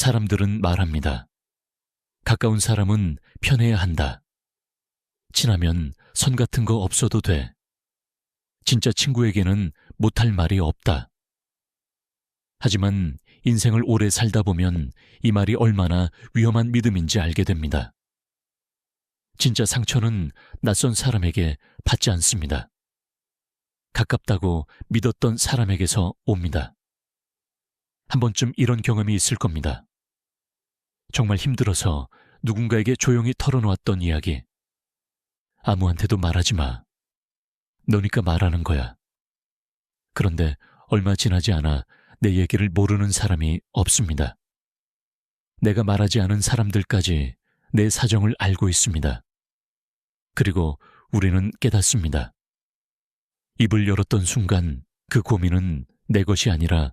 사람들은 말합니다. 가까운 사람은 편해야 한다. 친하면 선 같은 거 없어도 돼. 진짜 친구에게는 못할 말이 없다. 하지만 인생을 오래 살다 보면 이 말이 얼마나 위험한 믿음인지 알게 됩니다. 진짜 상처는 낯선 사람에게 받지 않습니다. 가깝다고 믿었던 사람에게서 옵니다. 한 번쯤 이런 경험이 있을 겁니다. 정말 힘들어서 누군가에게 조용히 털어놓았던 이야기. 아무한테도 말하지 마. 너니까 말하는 거야. 그런데 얼마 지나지 않아 내 얘기를 모르는 사람이 없습니다. 내가 말하지 않은 사람들까지 내 사정을 알고 있습니다. 그리고 우리는 깨닫습니다. 입을 열었던 순간 그 고민은 내 것이 아니라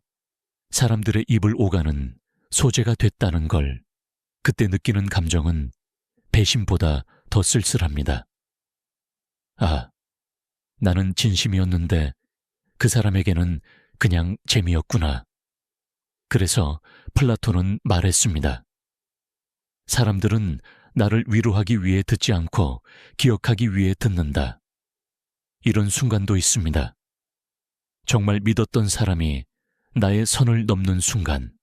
사람들의 입을 오가는 소재가 됐다는 걸. 그때 느끼는 감정은 배신보다 더 쓸쓸합니다. 아, 나는 진심이었는데 그 사람에게는 그냥 재미였구나. 그래서 플라톤은 말했습니다. 사람들은 나를 위로하기 위해 듣지 않고 기억하기 위해 듣는다. 이런 순간도 있습니다. 정말 믿었던 사람이 나의 선을 넘는 순간.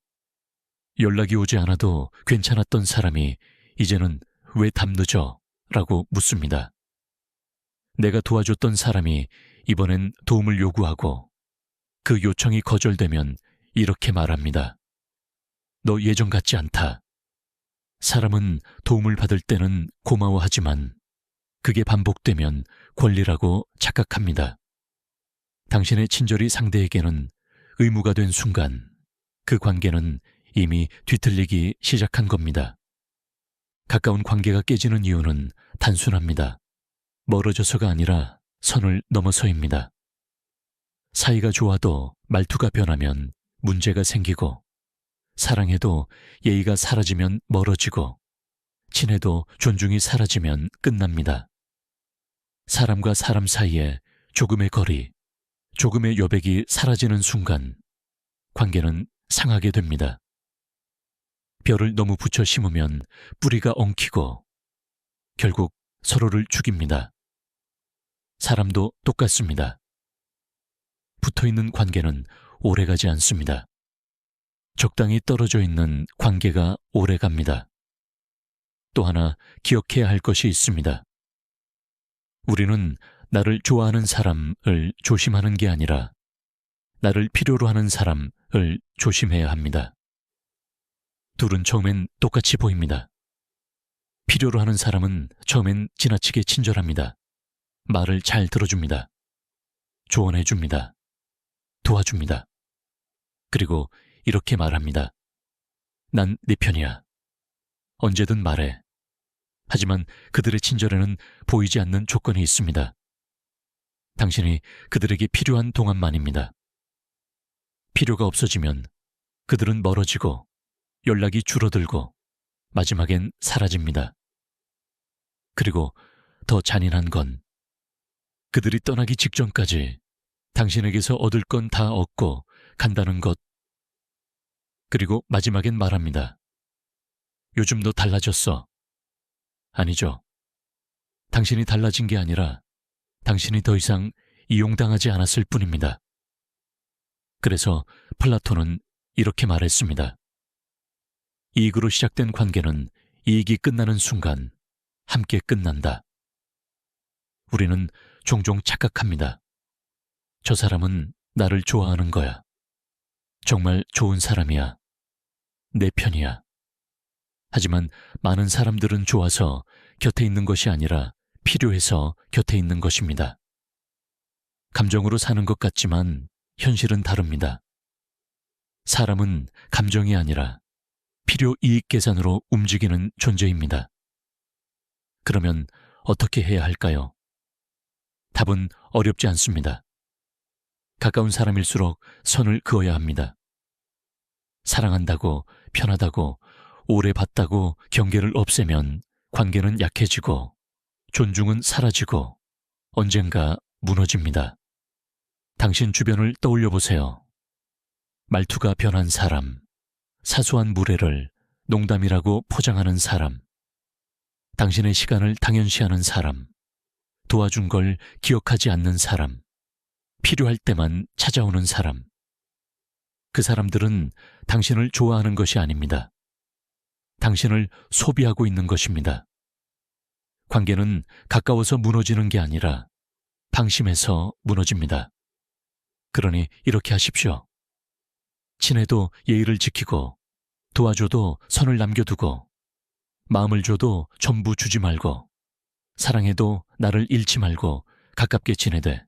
연락이 오지 않아도 괜찮았던 사람이 이제는 왜 답늦어? 라고 묻습니다. 내가 도와줬던 사람이 이번엔 도움을 요구하고 그 요청이 거절되면 이렇게 말합니다. 너 예전 같지 않다. 사람은 도움을 받을 때는 고마워하지만 그게 반복되면 권리라고 착각합니다. 당신의 친절이 상대에게는 의무가 된 순간 그 관계는 이미 뒤틀리기 시작한 겁니다. 가까운 관계가 깨지는 이유는 단순합니다. 멀어져서가 아니라 선을 넘어서입니다. 사이가 좋아도 말투가 변하면 문제가 생기고, 사랑해도 예의가 사라지면 멀어지고, 친해도 존중이 사라지면 끝납니다. 사람과 사람 사이에 조금의 거리, 조금의 여백이 사라지는 순간 관계는 상하게 됩니다. 벼를 너무 붙여 심으면 뿌리가 엉키고 결국 서로를 죽입니다. 사람도 똑같습니다. 붙어있는 관계는 오래가지 않습니다. 적당히 떨어져 있는 관계가 오래갑니다. 또 하나 기억해야 할 것이 있습니다. 우리는 나를 좋아하는 사람을 조심하는 게 아니라 나를 필요로 하는 사람을 조심해야 합니다. 둘은 처음엔 똑같이 보입니다. 필요로 하는 사람은 처음엔 지나치게 친절합니다. 말을 잘 들어줍니다. 조언해줍니다. 도와줍니다. 그리고 이렇게 말합니다. 난 네 편이야. 언제든 말해. 하지만 그들의 친절에는 보이지 않는 조건이 있습니다. 당신이 그들에게 필요한 동안만입니다. 필요가 없어지면 그들은 멀어지고 연락이 줄어들고 마지막엔 사라집니다. 그리고 더 잔인한 건 그들이 떠나기 직전까지 당신에게서 얻을 건 다 얻고 간다는 것. 그리고 마지막엔 말합니다. 요즘 너 달라졌어. 아니죠. 당신이 달라진 게 아니라 당신이 더 이상 이용당하지 않았을 뿐입니다. 그래서 플라톤은 이렇게 말했습니다. 이익으로 시작된 관계는 이익이 끝나는 순간 함께 끝난다. 우리는 종종 착각합니다. 저 사람은 나를 좋아하는 거야. 정말 좋은 사람이야. 내 편이야. 하지만 많은 사람들은 좋아서 곁에 있는 것이 아니라 필요해서 곁에 있는 것입니다. 감정으로 사는 것 같지만 현실은 다릅니다. 사람은 감정이 아니라 필요 이익 계산으로 움직이는 존재입니다. 그러면 어떻게 해야 할까요? 답은 어렵지 않습니다. 가까운 사람일수록 선을 그어야 합니다. 사랑한다고, 편하다고, 오래 봤다고 경계를 없애면 관계는 약해지고 존중은 사라지고 언젠가 무너집니다. 당신 주변을 떠올려 보세요. 말투가 변한 사람, 사소한 무례를 농담이라고 포장하는 사람, 당신의 시간을 당연시하는 사람, 도와준 걸 기억하지 않는 사람, 필요할 때만 찾아오는 사람. 그 사람들은 당신을 좋아하는 것이 아닙니다. 당신을 소비하고 있는 것입니다. 관계는 가까워서 무너지는 게 아니라 방심해서 무너집니다. 그러니 이렇게 하십시오. 친해도 예의를 지키고, 도와줘도 선을 남겨두고, 마음을 줘도 전부 주지 말고, 사랑해도 나를 잃지 말고 가깝게 지내되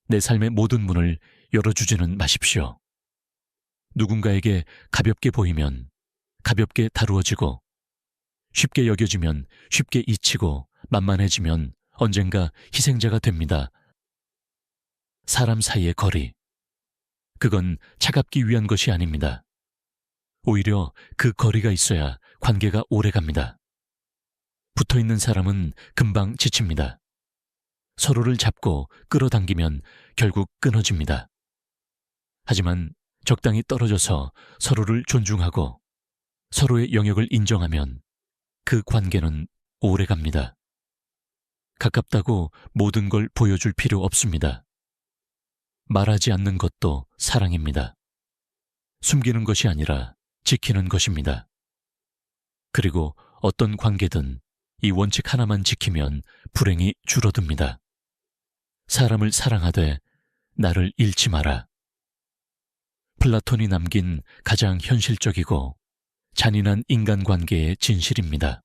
내 삶의 모든 문을 열어주지는 마십시오. 누군가에게 가볍게 보이면 가볍게 다루어지고, 쉽게 여겨지면 쉽게 잊히고, 만만해지면 언젠가 희생자가 됩니다. 사람 사이의 거리, 그건 차갑기 위한 것이 아닙니다. 오히려 그 거리가 있어야 관계가 오래갑니다. 붙어있는 사람은 금방 지칩니다. 서로를 잡고 끌어당기면 결국 끊어집니다. 하지만 적당히 떨어져서 서로를 존중하고 서로의 영역을 인정하면 그 관계는 오래갑니다. 가깝다고 모든 걸 보여줄 필요 없습니다. 말하지 않는 것도 사랑입니다. 숨기는 것이 아니라 지키는 것입니다. 그리고 어떤 관계든 이 원칙 하나만 지키면 불행이 줄어듭니다. 사람을 사랑하되 나를 잃지 마라. 플라톤이 남긴 가장 현실적이고 잔인한 인간관계의 진실입니다.